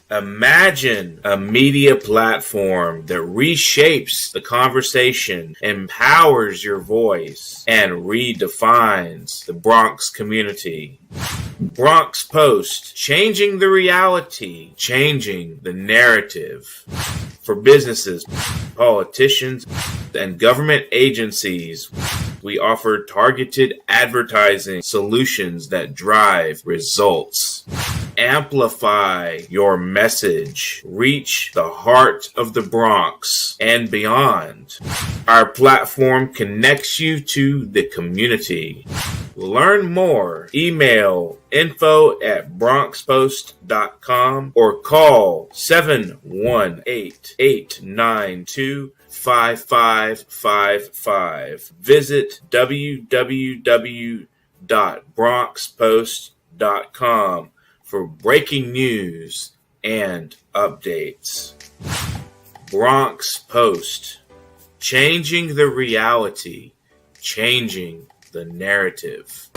Imagine a media platform that reshapes the conversation, empowers your voice, and redefines the Bronx community. Bronx Post, changing the reality, changing the narrative. For businesses, politicians, and government agencies, we offer targeted advertising solutions that drive results. Amplify your message. Reach the heart of the Bronx and beyond. Our platform connects you to the community. Learn more. Email info@bronxpost.com or call 718-892-5555. Visit www.bronxpost.com for breaking news and updates. Bronx Post, changing the reality, changing the narrative.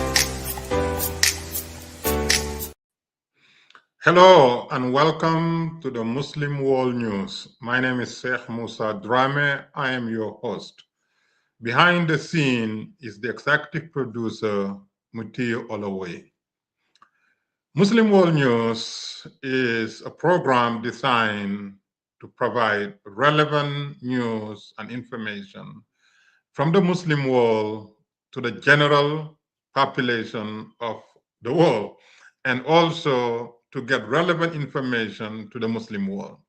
Hello and welcome to the Muslim World News. My name is Sheikh Musa Drammeh. I am your host. Behind the scene is the executive producer, Mutiu Olawuyi. Muslim World News is a program designed to provide relevant news and information from the Muslim world to the general population of the world, and also to get relevant information to the Muslim world.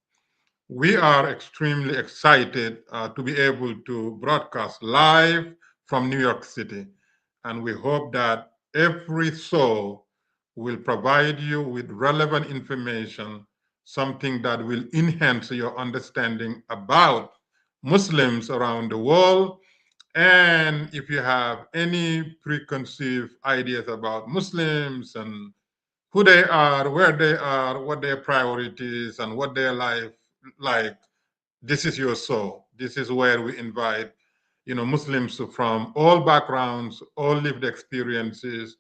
We are extremely excited to be able to broadcast live from New York City, and we hope that every show will provide you with relevant information, something that will enhance your understanding about Muslims around the world. And if you have any preconceived ideas about Muslims and who they are, where they are, what their priorities and what their life like, this is your show. This is where we invite, Muslims from all backgrounds, all lived experiences,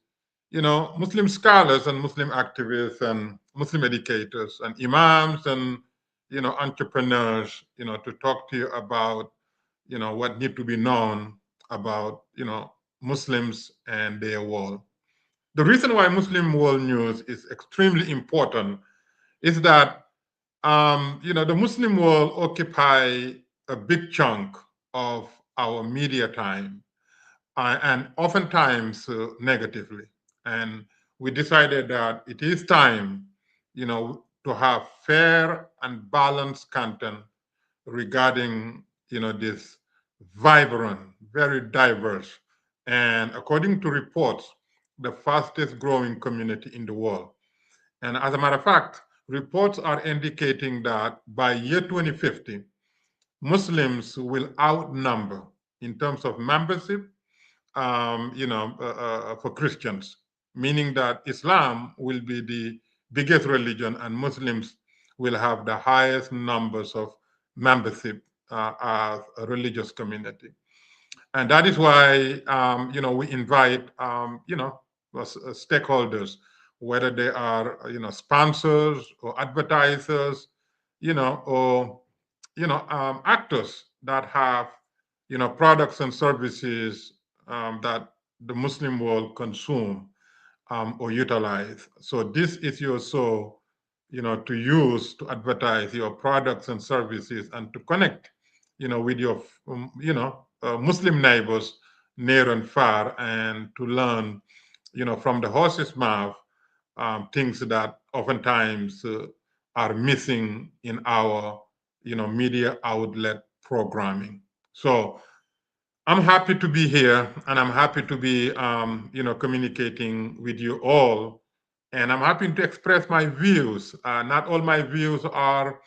Muslim scholars and Muslim activists and Muslim educators and imams and, entrepreneurs, to talk to you about, what need to be known about, Muslims and their world. The reason why Muslim World News is extremely important is that, the Muslim world occupy a big chunk of our media time, and oftentimes negatively. And we decided that it is time, to have fair and balanced content regarding, this vibrant, very diverse, and according to reports, the fastest growing community in the world. And as a matter of fact, reports are indicating that by year 2050, Muslims will outnumber in terms of membership, for Christians, meaning that Islam will be the biggest religion and Muslims will have the highest numbers of membership as a religious community. And that is why, we invite, stakeholders, whether they are, sponsors or advertisers, or, actors that have, products and services that the Muslim world consume or utilize. So this is your show, to use to advertise your products and services and to connect, with your, Muslim neighbors near and far, and to learn, from the horse's mouth, things that oftentimes are missing in our, media outlet programming. So I'm happy to be here, and I'm happy to be, communicating with you all, and I'm happy to express my views. Not all my views are,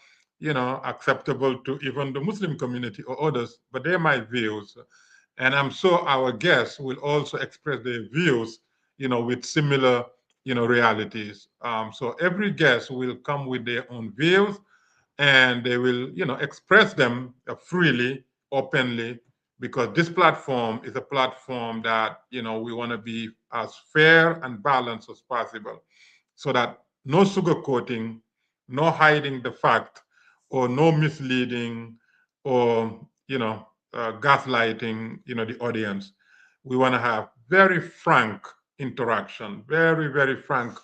acceptable to even the Muslim community or others, but they're my views, and I'm sure our guests will also express their views, with similar, realities. So every guest will come with their own views, and they will, express them freely, openly, because this platform is a platform that, we want to be as fair and balanced as possible, so that no sugarcoating, no hiding the fact, or no misleading, or gaslighting, the audience. We want to have very frank interaction, very, very frank,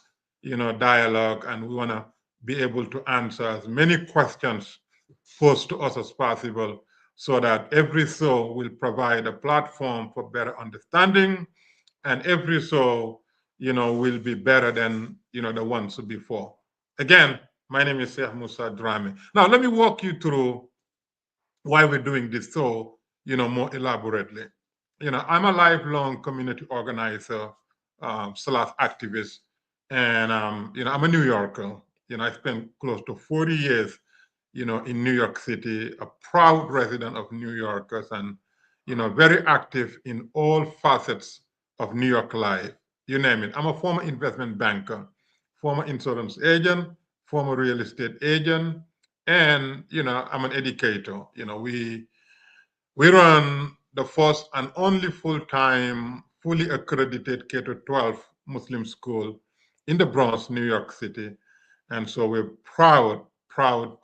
dialogue, and we want to be able to answer as many questions posed to us as possible, so that every show will provide a platform for better understanding, and every show, will be better than, the ones before. Again, my name is Sheikh Musa Drammeh. Now, let me walk you through why we're doing this show, more elaborately. I'm a lifelong community organizer, slash activist, and I'm a New Yorker. I spent close to 40 years, in New York City, a proud resident of New Yorkers, and very active in all facets of New York life. You name it. I'm a former investment banker, former insurance agent, former real estate agent, and I'm an educator. We run the first and only full-time, fully accredited K-12 Muslim school in the Bronx, New York City. And so we're proud, proud,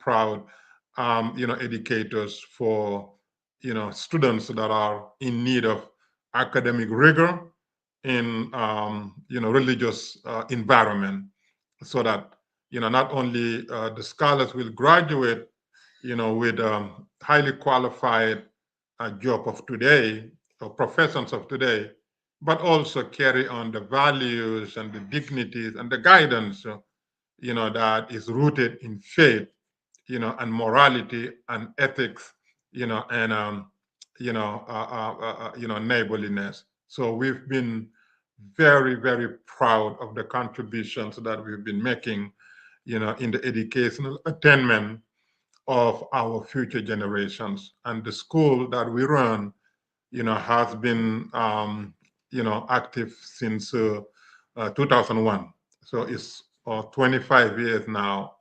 educators for, students that are in need of academic rigor in, religious environment, so that, not only the scholars will graduate, with highly qualified job of today, or professions of today, but also carry on the values and the dignities and the guidance, that is rooted in faith, and morality and ethics, and neighborliness. So we've been very, very proud of the contributions that we've been making, in the educational attainment of our future generations. And the school that we run, has been, active since 2001. So it's 25 years now.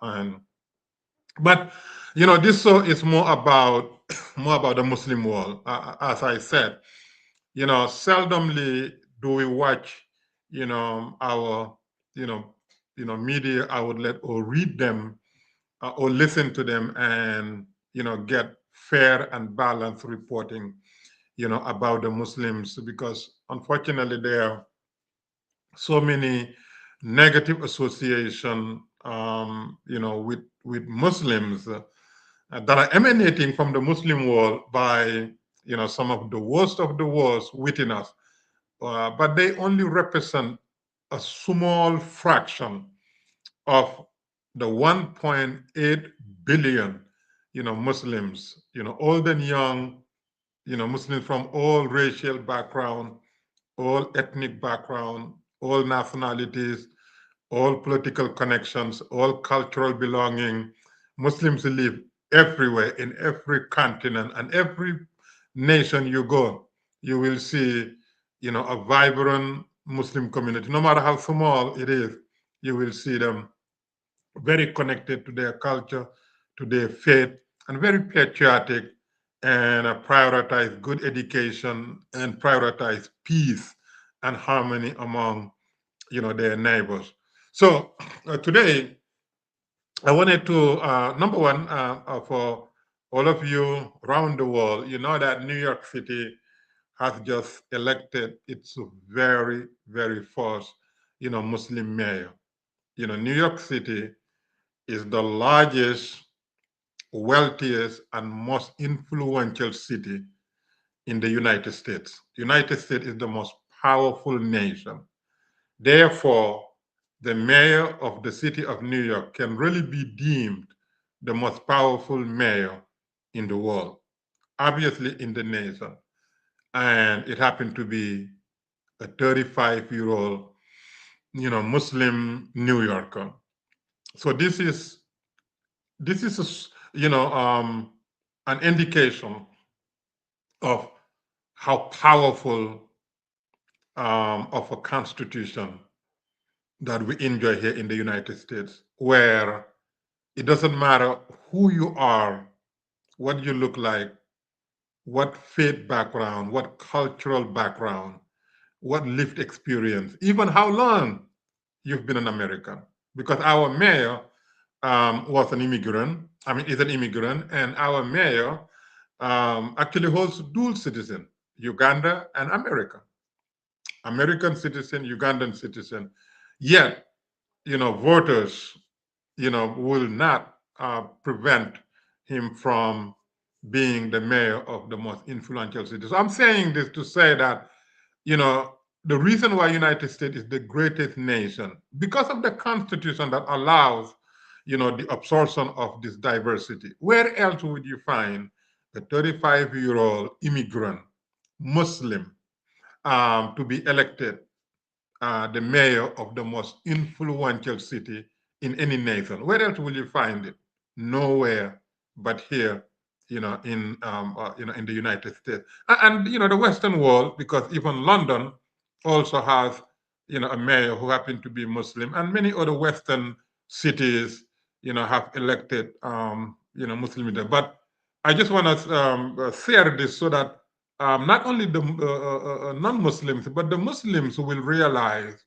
But this show is more about more about the Muslim world. As I said, seldomly do we watch, our, media outlet, or read them, or listen to them, and get fair and balanced reporting, about the Muslims, because unfortunately there are so many negative association, with Muslims, that are emanating from the Muslim world by, some of the worst within us, but they only represent a small fraction of the 1.8 billion, Muslims, old and young, Muslims from all racial background, all ethnic background, all nationalities, all political connections, all cultural belonging. Muslims live everywhere, in every continent, and every nation you go, you will see, a vibrant Muslim community. No matter how small it is, you will see them very connected to their culture, to their faith, and very patriotic, and prioritize good education, and prioritize peace and harmony among, their neighbors. So today, I wanted to, number one, for all of you around the world, you know that New York City has just elected its very, very first, Muslim mayor. New York City is the largest, wealthiest, and most influential city in the United States. United States is the most powerful nation. Therefore, the mayor of the city of New York can really be deemed the most powerful mayor in the world, obviously in the nation. And it happened to be a 35-year-old, Muslim New Yorker. So this is an indication of how powerful, of a constitution that we enjoy here in the United States, where it doesn't matter who you are, what you look like, what faith background, what cultural background, what lived experience, even how long you've been an American. Because our mayor was an immigrant. I mean, is an immigrant, and our mayor actually holds dual citizen, Uganda and America. American citizen, Ugandan citizen. Yet, voters, will not prevent him from being the mayor of the most influential city. So I'm saying this to say that, you know, the reason why United States is the greatest nation, because of the Constitution that allows, the absorption of this diversity. Where else would you find a 35-year-old immigrant Muslim to be elected the mayor of the most influential city in any nation? Where else will you find it? Nowhere but here, in the United States, and the Western world, because even London also has, a mayor who happened to be Muslim, and many other Western cities, have elected, Muslim leader. But I just want to share this so that not only the non-Muslims, but the Muslims will realize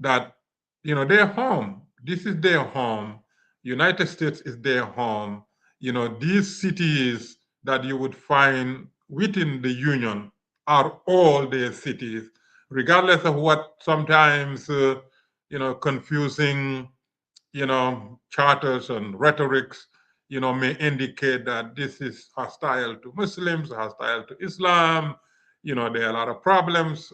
that their home. This is their home. United States is their home. These cities that you would find within the Union are all their cities, regardless of what sometimes confusing charters and rhetorics may indicate that this is hostile to Muslims, hostile to Islam. There are a lot of problems.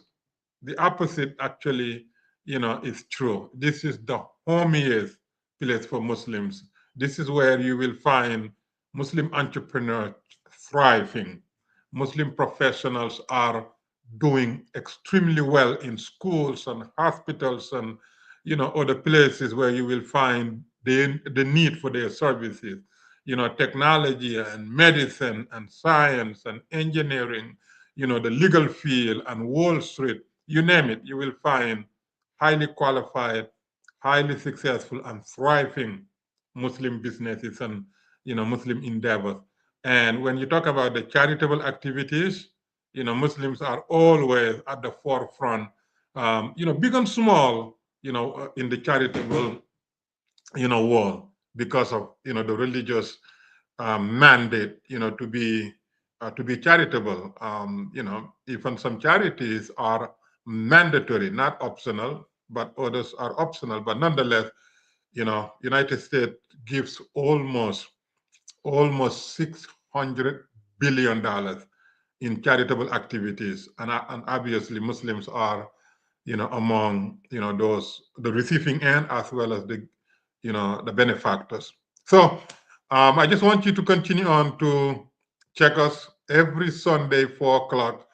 The opposite actually, is true. This is the homiest place for Muslims. This is where you will find Muslim entrepreneurs thriving. Muslim professionals are doing extremely well in schools and hospitals and other places where you will find the need for their services. Technology and medicine and science and engineering, the legal field and Wall Street, you name it, you will find highly qualified, highly successful, and thriving Muslim businesses and Muslim endeavors. And when you talk about the charitable activities, Muslims are always at the forefront, big and small, in the charitable, world, because of the religious mandate, to be charitable. Even some charities are mandatory, not optional, but others are optional. But nonetheless, United States gives almost $600 billion in charitable activities, and obviously Muslims are among those, the receiving end as well as the benefactors. So I just want you to continue on to check us every Sunday 4 o'clock,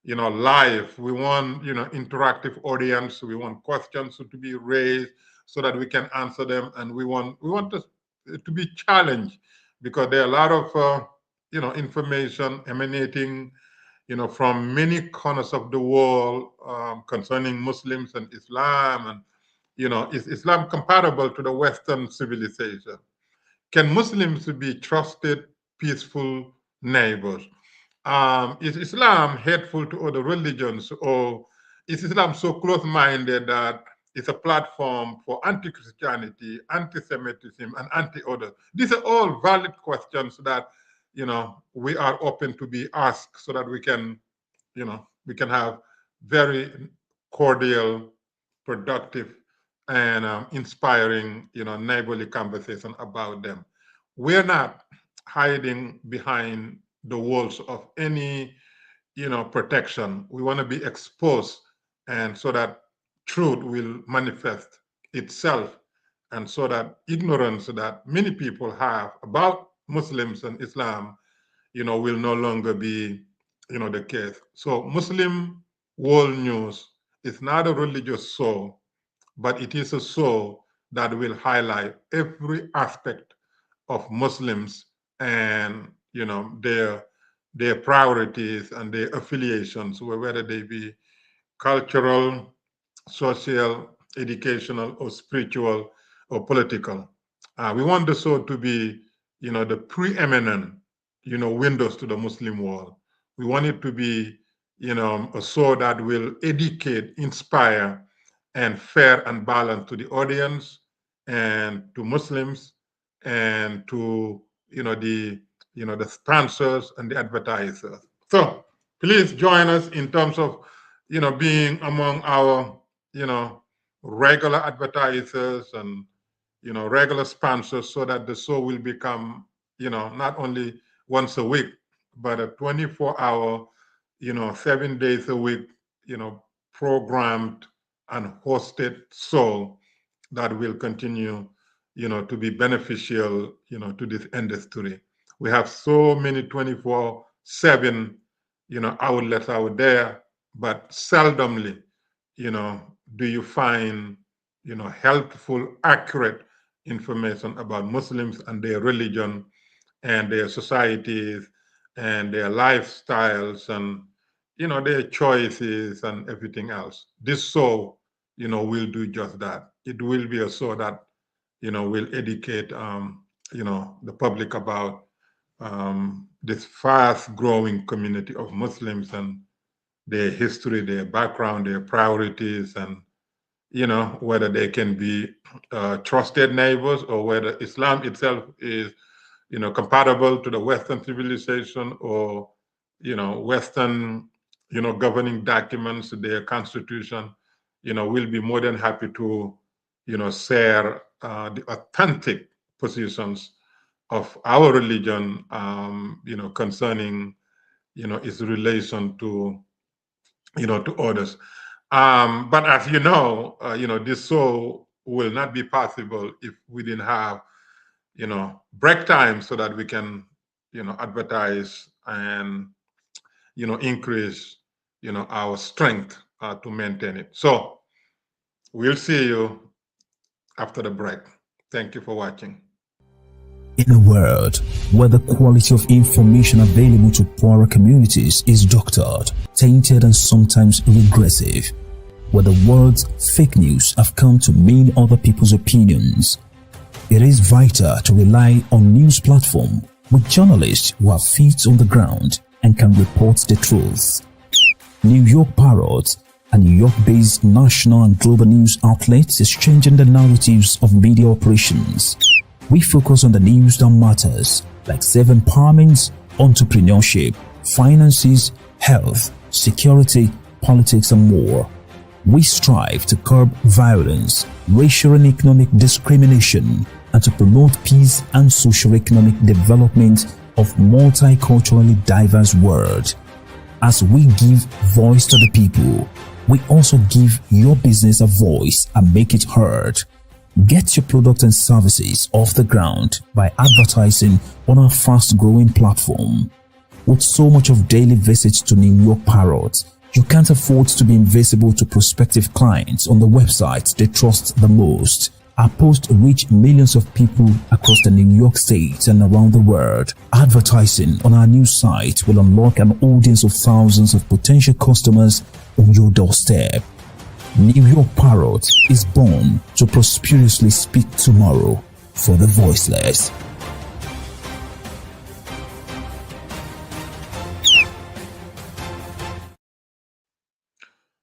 live. We want interactive audience. We want questions to be raised so that we can answer them, and we want to be challenged, because there are a lot of information emanating from many corners of the world concerning Muslims and Islam. And is Islam compatible to the Western civilization? Can Muslims be trusted, peaceful neighbors? Is Islam hateful to other religions, or is Islam so close-minded that it's a platform for anti-Christianity, anti-Semitism, and anti-other? These are all valid questions that we are open to be asked, so that we can have very cordial, productive, and inspiring neighborly conversation about them. We're not hiding behind the walls of any protection. We want to be exposed, and so that truth will manifest itself, and so that ignorance that many people have about Muslims and Islam will no longer be the case. So Muslim World News is not a religious show, but it is a show that will highlight every aspect of Muslims, and their priorities and their affiliations, whether they be cultural, social, educational, or spiritual, or political. We want the show to be the preeminent windows to the Muslim world. We want it to be a show that will educate, inspire, and fair and balanced to the audience and to Muslims, and to the the sponsors and the advertisers. So please join us in terms of being among our regular advertisers and regular sponsors, so that the show will become not only once a week, but a 24-hour 7 days a week programmed and hosted show that will continue to be beneficial to this industry. We have so many 24/7 outlets out there, but seldomly do you find helpful, accurate information about Muslims and their religion and their societies and their lifestyles and their choices and everything else. This show will do just that. It will be a show that will educate the public about this fast growing community of Muslims and their history, their background, their priorities, and whether they can be trusted neighbors, or whether Islam itself is compatible to the Western civilization, or Western governing documents, their constitution. We'll be more than happy to share the authentic positions of our religion concerning its relation to to others. But as this show will not be possible if we didn't have break time, so that we can advertise and increase our strength to maintain it. So we'll see you after the break. Thank you for watching. In a world where the quality of information available to poorer communities is doctored, tainted and sometimes regressive, where the words fake news have come to mean other people's opinions, it is vital to rely on news platforms with journalists who have feet on the ground and can report the truth. New York Parrot, a New York-based national and global news outlet, is changing the narratives of media operations. We focus on the news that matters, like self-empowerment, entrepreneurship, finances, health, security, politics, and more. We strive to curb violence, racial and economic discrimination, and to promote peace and socio-economic development of multiculturally diverse world. As we give voice to the people, we also give your business a voice and make it heard. Get your products and services off the ground by advertising on our fast-growing platform. With so much of daily visits to New York Parrot, you can't afford to be invisible to prospective clients on the websites they trust the most. Our posts reach millions of people across the New York State and around the world. Advertising on our new site will unlock an audience of thousands of potential customers on your doorstep. New York Parrot is born to prosperously speak tomorrow for the voiceless.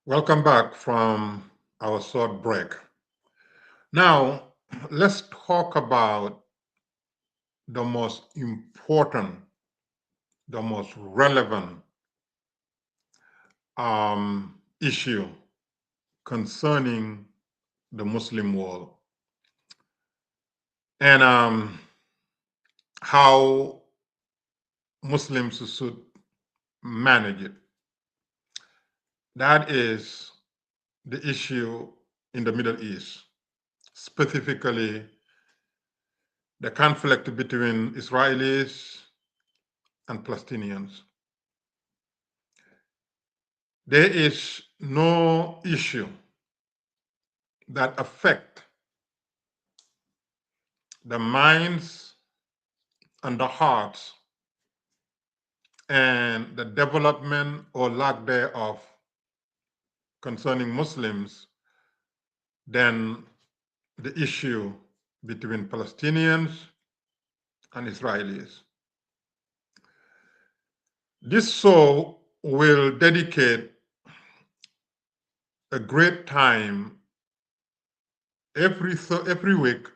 Welcome back from our short break. Now, let's talk about the most important, the most relevant issue concerning the Muslim world, and how Muslims should manage it. That is the issue in the Middle East, specifically the conflict between Israelis and Palestinians. There is no issue that affects the minds and the hearts and the development or lack thereof concerning Muslims than the issue between Palestinians and Israelis. This show will dedicate a great time every week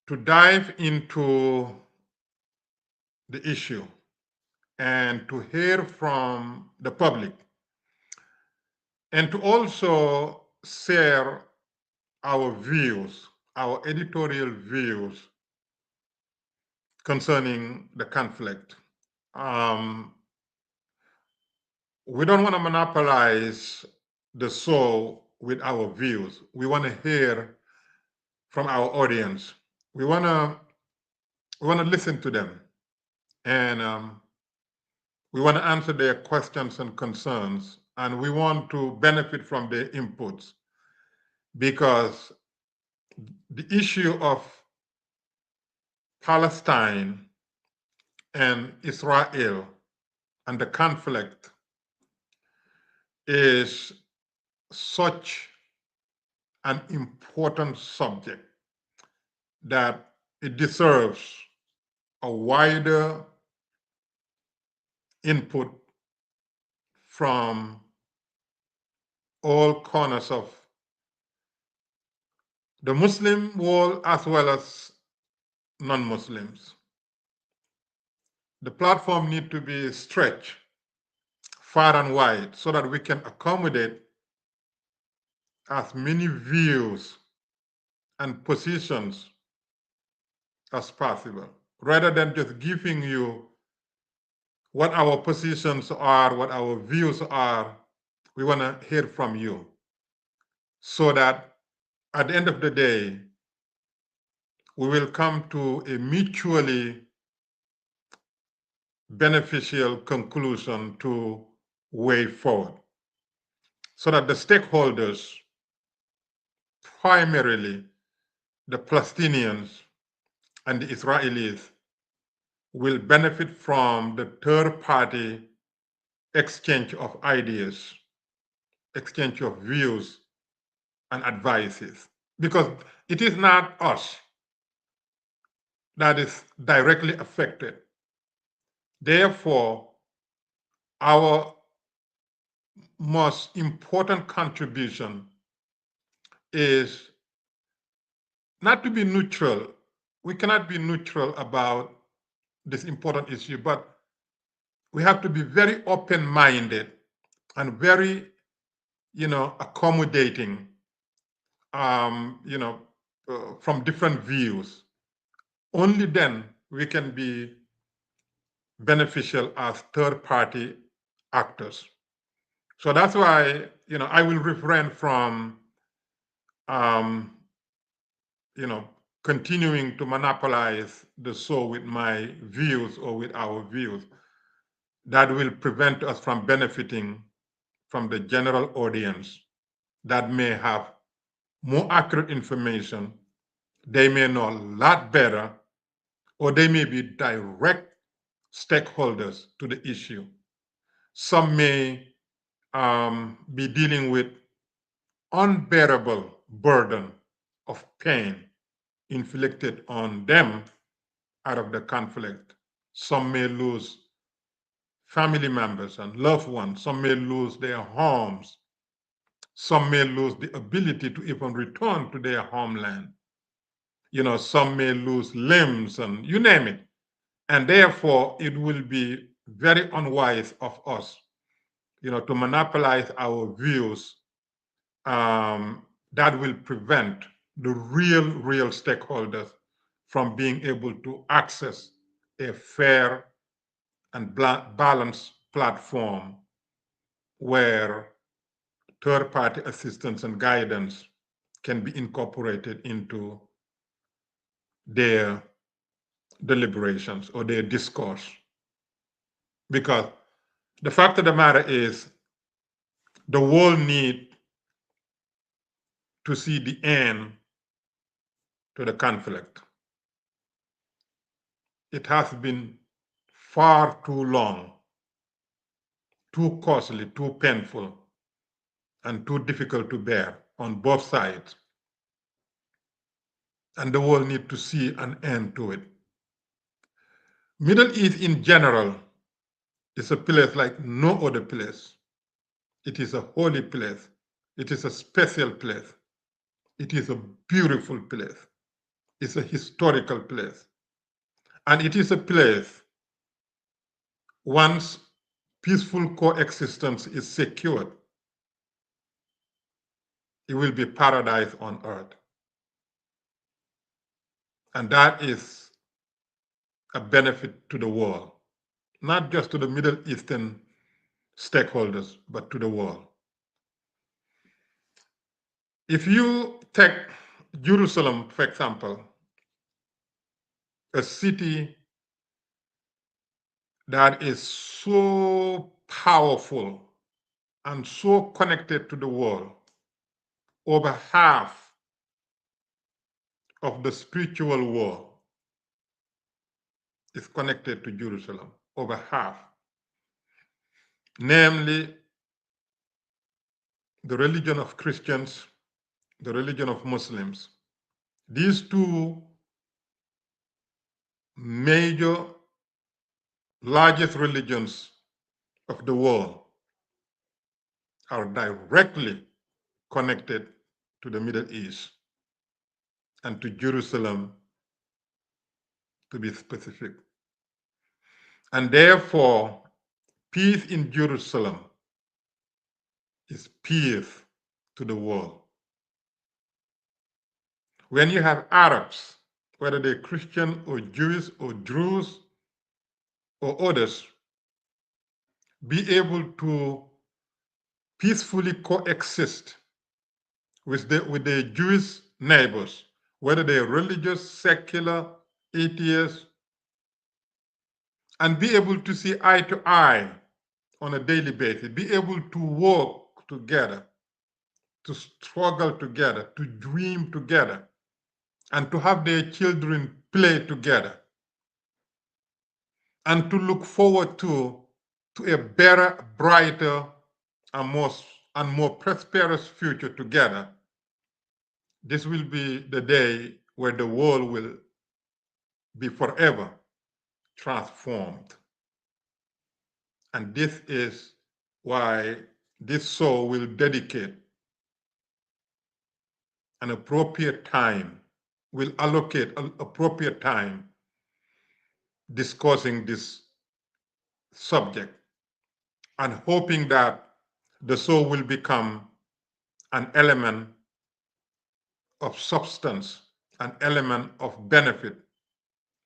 to dive into the issue and to hear from the public, and to also share our views, our editorial views concerning the conflict. We don't want to monopolize the show with our views. We want to hear from our audience. We want to listen to them, and we want to answer their questions and concerns, and we want to benefit from their inputs, because the issue of Palestine and Israel and the conflict is such an important subject that it deserves a wider input from all corners of the Muslim world as well as non-Muslims. The platform needs to be stretched far and wide so that we can accommodate as many views and positions as possible, rather than just giving you what our positions are, what our views are. We want to hear from you so that at the end of the day, we will come to a mutually beneficial conclusion to way forward, so that the stakeholders, primarily the Palestinians and the Israelis, will benefit from the third-party exchange of ideas, exchange of views and advices, because it is not us that is directly affected. Therefore, our most important contribution is not to be neutral. We cannot be neutral about this important issue, but we have to be very open-minded and very, accommodating, from different views. Only then we can be beneficial as third-party actors. So that's why, I will refrain from, continuing to monopolize the show with my views or with our views. That will prevent us from benefiting from the general audience that may have more accurate information. They may know a lot better, or they may be direct stakeholders to the issue. Some may be dealing with unbearable burden of pain inflicted on them out of the conflict. Some may lose family members and loved ones. Some may lose their homes. Some may lose the ability to even return to their homeland. Some may lose limbs, and you name it. And therefore, it will be very unwise of us, to monopolize our views. That will prevent the real stakeholders from being able to access a fair and balanced platform where third-party assistance and guidance can be incorporated into their deliberations or their discourse. Because the fact of the matter is, the world needs to see the end to the conflict. It has been far too long, too costly, too painful, and too difficult to bear on both sides. And the world needs to see an end to it. Middle East in general is a place like no other place. It is a holy place. It is a special place. It is a beautiful place. is a historical place. And it is a place, once peaceful coexistence is secured, it will be paradise on earth. And that is a benefit to the world, not just to the Middle Eastern stakeholders, but to the world. If you take Jerusalem, for example, a city that is so powerful and so connected to the world, over half of the spiritual world is connected to Jerusalem, over half. Namely, the religion of Christians, the religion of Muslims. These two major, largest religions of the world are directly connected to the Middle East and to Jerusalem, to be specific. And therefore, peace in Jerusalem is peace to the world. When you have Arabs, whether they're Christian or Jewish or Druze or others, be able to peacefully coexist with their Jewish neighbors, whether they're religious, secular, atheists, and be able to see eye to eye on a daily basis, be able to work together, to struggle together, to dream together, and to have their children play together, and to look forward to a better, brighter, and more prosperous future together. This will be the day where the world will be forever transformed. And this is why this soul will dedicate an appropriate time, will allocate an appropriate time discussing this subject, and hoping that the soul will become an element of substance, an element of benefit,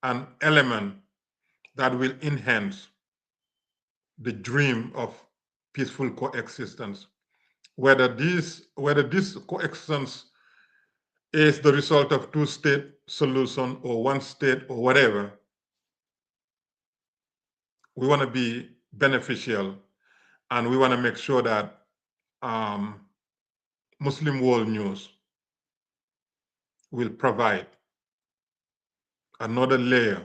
an element that will enhance the dream of peaceful coexistence. Whether this coexistence is the result of two-state solution or one state or whatever, we want to be beneficial, and we want to make sure that Muslim World News will provide another layer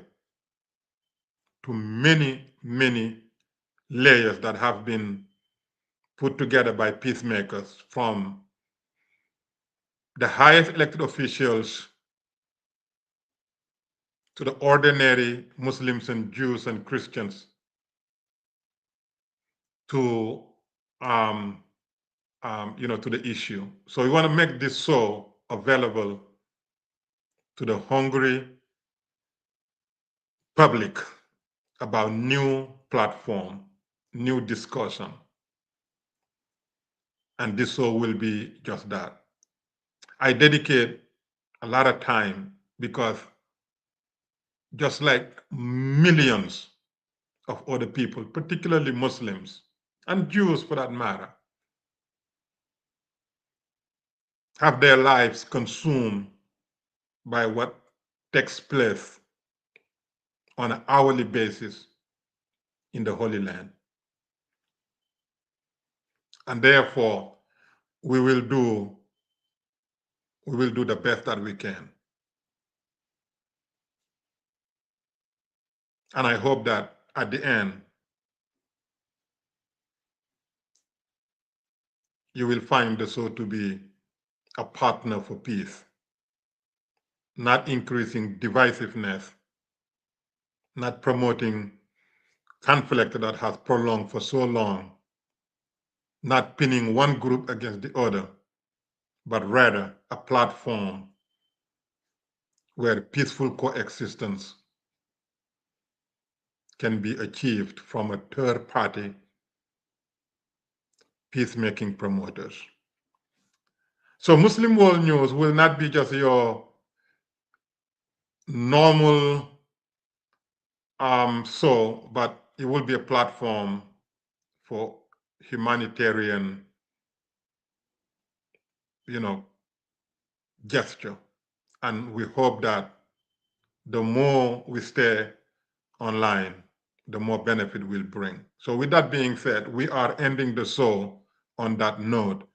to many, many layers that have been put together by peacemakers, from the highest elected officials to the ordinary Muslims and Jews and Christians, to to the issue. So we want to make this show available to the hungry public about new platform, new discussion. And this show will be just that. I dedicate a lot of time because, just like millions of other people, particularly Muslims and Jews for that matter, have their lives consumed by what takes place on an hourly basis in the Holy Land. And therefore, we will do the best that we can. And I hope that at the end, you will find the show to be a partner for peace, not increasing divisiveness, not promoting conflict that has prolonged for so long, not pinning one group against the other, but rather a platform where peaceful coexistence can be achieved from a third party peacemaking promoters. So Muslim World News will not be just your normal show, but it will be a platform for humanitarian, gesture. And we hope that the more we stay online, the more benefit we'll bring. So with that being said, we are ending the show on that note,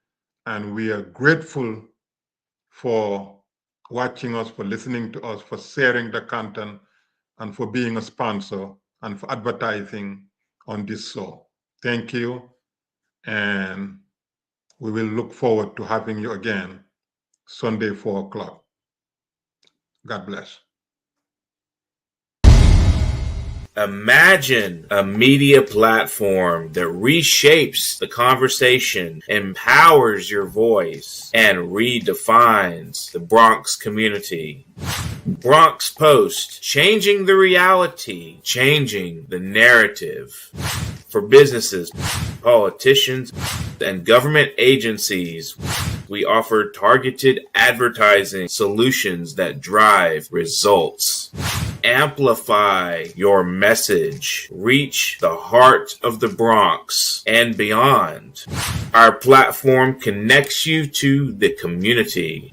and we are grateful for watching us, for listening to us, for sharing the content, and for being a sponsor and for advertising on this show. Thank you, and we will look forward to having you again Sunday, 4 o'clock. God bless. Imagine a media platform that reshapes the conversation, empowers your voice, and redefines the Bronx community. Bronx Post, changing the reality, changing the narrative. For businesses, politicians, and government agencies, we offer targeted advertising solutions that drive results. Amplify your message. Reach the heart of the Bronx and beyond. Our platform connects you to the community.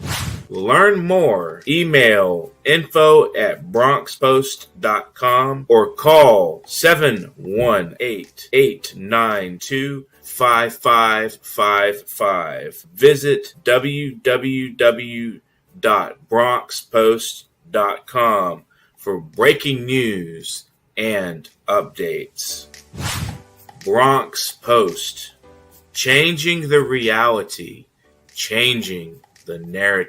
Learn more. Email info@bronxpost.com or call 718-892-5555. Visit www.bronxpost.com for breaking news and updates. Bronx Post, changing the reality, changing the narrative.